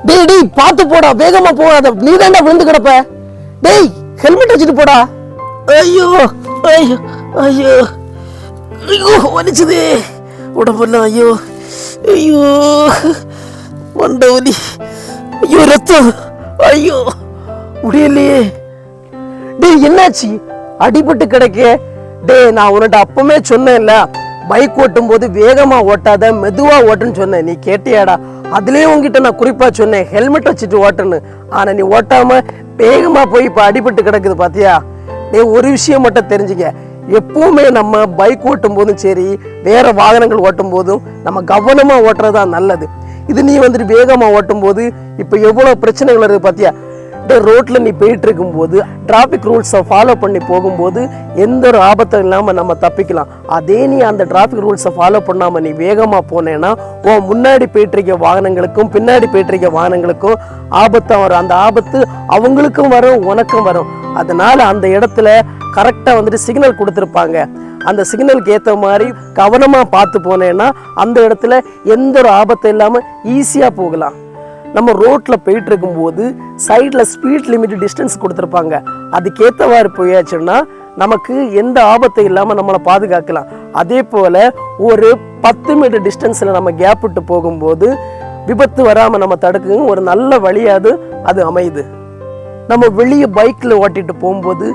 டேய் டேய் பாத்து போடா, வேகமா போகாத, நீ தான்டா விழுந்து கிடப்ப. டேய் ஹெல்மெட் வச்சுட்டு போடா. ஐயோ ஐயோ ஐயோ ஐயோ வலிச்சுது உடம்பெல்லாம். ஐயோ ஐயோ மண்டை வலி. ஐயோ ரத்தம். ஐயோ முடியலையே. டேய் என்னாச்சு, அடிபட்டு கிடக்க? டேய் நான் உன்கிட்ட அப்பவே சொன்னேன்ல, பைக் ஓட்டும் போது வேகமா ஓட்டாத, மெதுவா ஓட்டுன்னு சொன்னேன். நீ கேட்டியாடா? அதுலயே உங்ககிட்ட நான் குறிப்பா சொன்னேன் ஹெல்மெட் வச்சுட்டு ஓட்டுன்னு. ஆனா நீ ஓட்டாம வேகமா போய் இப்ப அடிபட்டு கிடக்குது பாத்தியா? நீ ஒரு விஷயம் மட்டும் தெரிஞ்சுக்க, எப்பவுமே நம்ம பைக் ஓட்டும் போதும் சரி, வேற வாகனங்கள் ஓட்டும் போதும் நம்ம கவனமா ஓட்டுறதுதான் நல்லது. இது நீ வந்துட்டு வேகமா ஓட்டும் போது இப்ப எவ்வளவு பிரச்சனைகள் இருக்கு பாத்தியா? ரோட்ல நீ போயிட்டு இருக்கும் போது டிராபிக் ரூல்ஸை ஃபாலோ பண்ணி போகும்போது எந்த ஒரு ஆபத்தும் இல்லாம நம்ம தப்பிக்கலாம். அதே நீ அந்த டிராபிக் ரூல்ஸை ஃபாலோ பண்ணாம நீ வேகமா போனேன்னா உன் முன்னாடி போயிட்டு இருக்க வாகனங்களுக்கும் பின்னாடி போயிட்டு இருக்க வாகனங்களுக்கும் ஆபத்தா வரும். அந்த ஆபத்து அவங்களுக்கும் வரும், உனக்கும் வரும். அதனால அந்த இடத்துல கரெக்டா வந்துட்டு சிக்னல் கொடுத்துருப்பாங்க. அந்த சிக்னலுக்கு ஏற்ற மாதிரி கவனமா பார்த்து போனேன்னா அந்த இடத்துல எந்த ஒரு ஆபத்தும் இல்லாம ஈஸியா போகலாம். நம்ம ரோட்ல போயிட்டு இருக்கும் போது சைட்ல ஸ்பீட் லிமிட் டிஸ்டன்ஸ் கொடுத்துருப்பாங்க. அதுக்கேற்றவாறு போயாச்சுன்னா நமக்கு எந்த ஆபத்தும் இல்லாம நம்மளை பாதுகாக்கலாம். அதே போல ஒரு 10 மீட்டர் டிஸ்டன்ஸ்ல நம்ம கேப் விட்டு போகும்போது விபத்து வராம நம்ம தடுக்க ஒரு நல்ல வழியாது அது அமையுது. நம்ம வெளியே பைக்ல ஓட்டிட்டு போகும்போது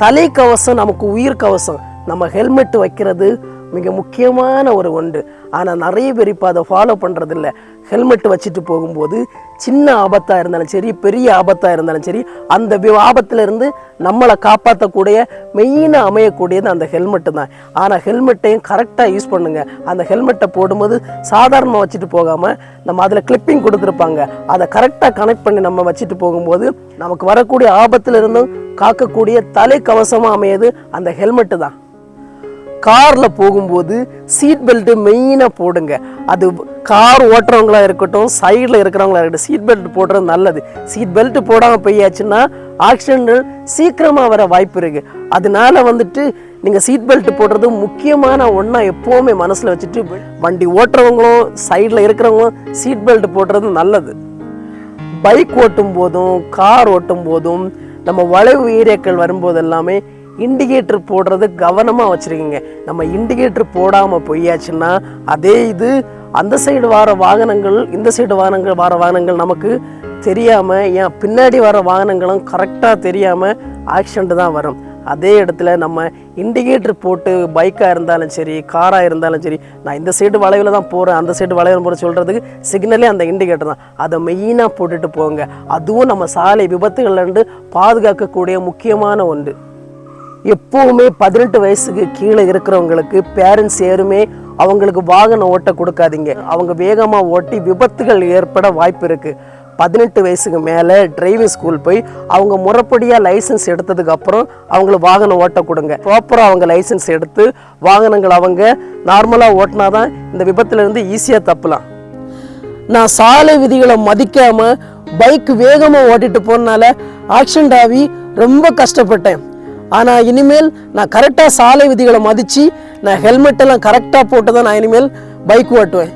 தலைக்கவசம் நமக்கு உயிர் கவசம். நம்ம ஹெல்மெட் வைக்கிறது மிக முக்கியமான ஒரு ஒன்று. ஆனால் நிறைய பேர் இப்போ அதை ஃபாலோ பண்ணுறது இல்லை. ஹெல்மெட் வச்சுட்டு போகும்போது சின்ன ஆபத்தாக இருந்தாலும் சரி, பெரிய ஆபத்தாக இருந்தாலும் சரி, அந்த ஆபத்திலிருந்து நம்மளை காப்பாற்றக்கூடிய மெயினாக அமையக்கூடியது அந்த ஹெல்மெட்டு தான். ஆனால் ஹெல்மெட்டையும் கரெக்டாக யூஸ் பண்ணுங்க. அந்த ஹெல்மெட்டை போடும்போது சாதாரணமாக வச்சுட்டு போகாமல் நம்ம அதில் கிளிப்பிங் கொடுத்துருப்பாங்க, அதை கரெக்டாக கனெக்ட் பண்ணி நம்ம வச்சுட்டு போகும்போது நமக்கு வரக்கூடிய ஆபத்திலிருந்தும் காக்கக்கூடிய தலைக்கவசமாக அமையது அந்த ஹெல்மெட்டு தான். கார்ல போகும்போது சீட் பெல்ட் மெயினா போடுங்க. அது கார் ஓட்டுறவங்களா இருக்கட்டும், சைட்ல இருக்கிறவங்களா இருக்கட்டும், சீட் பெல்ட் போடுறது நல்லது. சீட் பெல்ட் போடாம போயாச்சுன்னா ஆக்சிடென்ட் சீக்கிரமா வர வாய்ப்பு இருக்கு. அதனால வந்துட்டு நீங்க சீட் பெல்ட் போடுறது முக்கியமான ஒண்ணா எப்பவுமே மனசுல வச்சுட்டு வண்டி ஓட்டுறவங்களும் சைட்ல இருக்கிறவங்களும் சீட் பெல்ட் போடுறது நல்லது. பைக் ஓட்டும் போதும் கார் ஓட்டும் போதும் நம்ம வளைவு ஏரியாக்கள் வரும்போது எல்லாமே இண்டிகேட்டர் போடுறது கவனமா வச்சிருக்கீங்க. நம்ம இண்டிகேட்டர் போடாம போயாச்சுன்னா அதே இது அந்த சைடு வர வாகனங்கள் இந்த சைடு வர வாகனங்கள் நமக்கு தெரியாம, ஏன் பின்னாடி வர வாகனங்களும் கரெக்டா தெரியாம ஆக்சிடென்ட் தான் வரும். அதே இடத்துல நம்ம இண்டிகேட்டர் போட்டு பைக்காக இருந்தாலும் சரி, காராக இருந்தாலும் சரி, நான் இந்த சைடு வளைவில் தான் போகிறேன் அந்த சைடு வளைவில் போகிற சொல்கிறதுக்கு சிக்னலே அந்த இண்டிகேட்டர் தான். அதை மெயினாக போட்டுட்டு போங்க. அதுவும் நம்ம சாலை விபத்துகள்லேருந்து பாதுகாக்கக்கூடிய முக்கியமான ஒன்று. எப்போவுமே 18 வயசுக்கு கீழே இருக்கிறவங்களுக்கு பேரண்ட்ஸ் யாருமே அவங்களுக்கு வாகனம் ஓட்ட கொடுக்காதீங்க. அவங்க வேகமாக ஓட்டி விபத்துகள் ஏற்பட வாய்ப்பு இருக்குது. 18 வயசுக்கு மேலே டிரைவிங் ஸ்கூல் போய் அவங்க முறைப்படியாக லைசன்ஸ் எடுத்ததுக்கு அப்புறம் அவங்களுக்கு வாகனம் ஓட்ட கொடுங்க. ப்ராப்பராக அவங்க லைசன்ஸ் எடுத்து வாகனங்கள் அவங்க நார்மலாக ஓட்டினாதான் இந்த விபத்துலேருந்து ஈஸியாக தப்பலாம். நான் சாலை விதிகளை மதிக்காமல் பைக் வேகமாக ஓட்டிட்டு போனால ஆக்சிடென்ட் ஆகி ரொம்ப கஷ்டப்பட்டேன். ஆனால் இனிமேல் நான் கரெக்டாக சாலை விதிகளை மதித்து நான் ஹெல்மெட் எல்லாம் கரெக்டாக போட்டு தான் நான் இனிமேல் பைக் ஓட்டுவேன்.